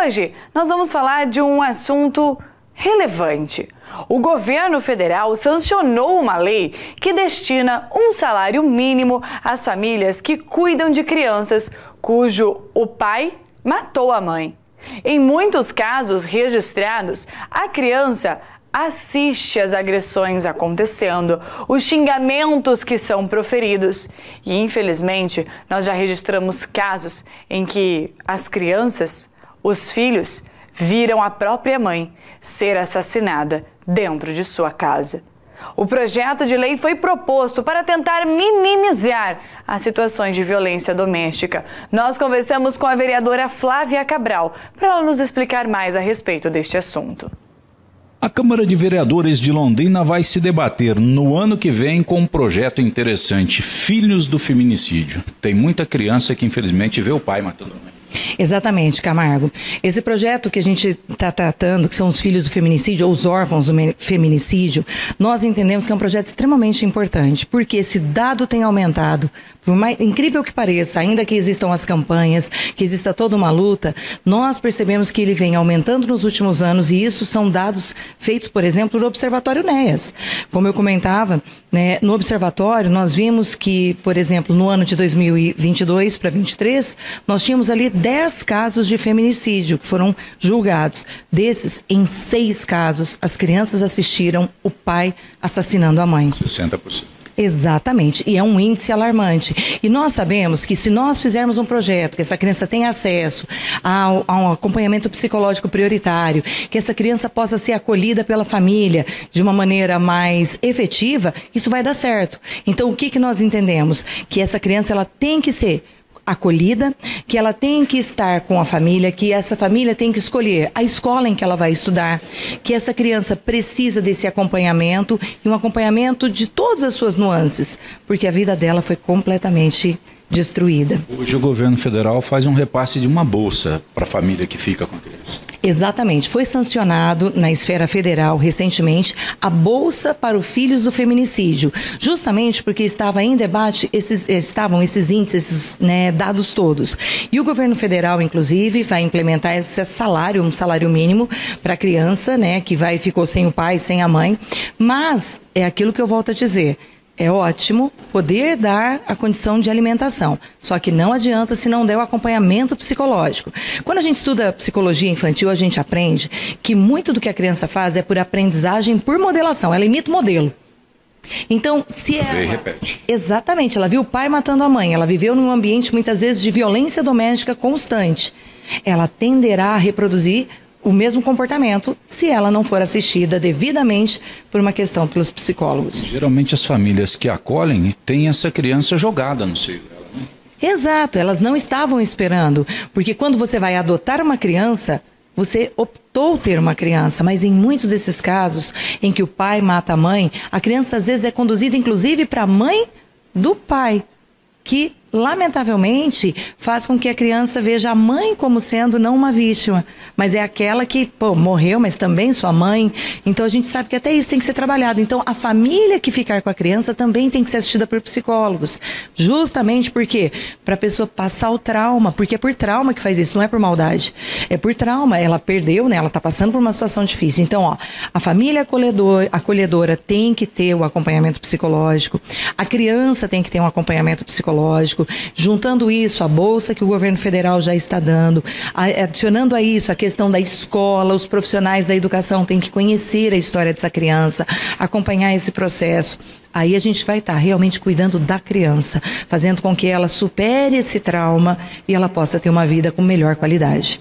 hoje nós vamos falar de um assunto relevante. O governo federal sancionou uma lei que destina um salário mínimo às famílias que cuidam de crianças cujo o pai matou a mãe. Em muitos casos registrados, a criança assiste às agressões acontecendo, os xingamentos que são proferidos. E, infelizmente, nós já registramos casos em que as crianças, os filhos, viram a própria mãe ser assassinada dentro de sua casa. O projeto de lei foi proposto para tentar minimizar as situações de violência doméstica. Nós conversamos com a vereadora Flávia Cabral para ela nos explicar mais a respeito deste assunto. A Câmara de Vereadores de Londrina vai se debater no ano que vem com um projeto interessante, Filhos do Feminicídio. Tem muita criança que infelizmente vê o pai matando a mãe. Exatamente, Camargo. Esse projeto que a gente está tratando, que são os filhos do feminicídio ou os órfãos do feminicídio, nós entendemos que é um projeto extremamente importante, porque esse dado tem aumentado. Por mais incrível que pareça, ainda que existam as campanhas, que exista toda uma luta, nós percebemos que ele vem aumentando nos últimos anos e isso são dados feitos, por exemplo, no Observatório NEAS. Como eu comentava, né, no Observatório nós vimos que, por exemplo, no ano de 2022 para 2023, nós tínhamos ali 10 casos de feminicídio que foram julgados. Desses, em 6 casos, as crianças assistiram o pai assassinando a mãe. 60%. Exatamente, e é um índice alarmante. E nós sabemos que se nós fizermos um projeto, que essa criança tenha acesso a um acompanhamento psicológico prioritário, que essa criança possa ser acolhida pela família de uma maneira mais efetiva, isso vai dar certo. Então, o que nós entendemos? Que essa criança ela tem que ser acolhida, que ela tem que estar com a família, que essa família tem que escolher a escola em que ela vai estudar, que essa criança precisa desse acompanhamento e um acompanhamento de todas as suas nuances, porque a vida dela foi completamente destruída. Hoje o governo federal faz um repasse de uma bolsa para a família que fica com a criança. Exatamente. Foi sancionado na esfera federal recentemente a Bolsa para os Filhos do Feminicídio, justamente porque estava em debate estavam esses índices, esses, né, dados todos. E o governo federal, inclusive, vai implementar esse salário, um salário mínimo para a criança, né, que ficou sem o pai, sem a mãe. Mas é aquilo que eu volto a dizer. É ótimo poder dar a condição de alimentação, só que não adianta se não der o acompanhamento psicológico. Quando a gente estuda psicologia infantil, a gente aprende que muito do que a criança faz é por aprendizagem, por modelação, ela imita o modelo. Então, se ela... Vê e repete. Exatamente, ela viu o pai matando a mãe, ela viveu num ambiente muitas vezes de violência doméstica constante, ela tenderá a reproduzir o mesmo comportamento se ela não for assistida devidamente por uma questão pelos psicólogos. Geralmente as famílias que acolhem têm essa criança jogada no seio dela, né? Exato, elas não estavam esperando, porque quando você vai adotar uma criança, você optou ter uma criança, mas em muitos desses casos em que o pai mata a mãe, a criança às vezes é conduzida inclusive para a mãe do pai, que lamentavelmente faz com que a criança veja a mãe como sendo não uma vítima, mas é aquela que, morreu, mas também sua mãe. Então a gente sabe que até isso tem que ser trabalhado. Então a família que ficar com a criança também tem que ser assistida por psicólogos, justamente porque para a pessoa passar o trauma, porque é por trauma que faz isso, não é por maldade, é por trauma. Ela perdeu, né? Ela está passando por uma situação difícil. Então, a família acolhedora tem que ter o acompanhamento psicológico, a criança tem que ter um acompanhamento psicológico. Juntando isso, a bolsa que o governo federal já está dando, adicionando a isso a questão da escola, os profissionais da educação têm que conhecer a história dessa criança, acompanhar esse processo. Aí a gente vai estar realmente cuidando da criança, fazendo com que ela supere esse trauma e ela possa ter uma vida com melhor qualidade.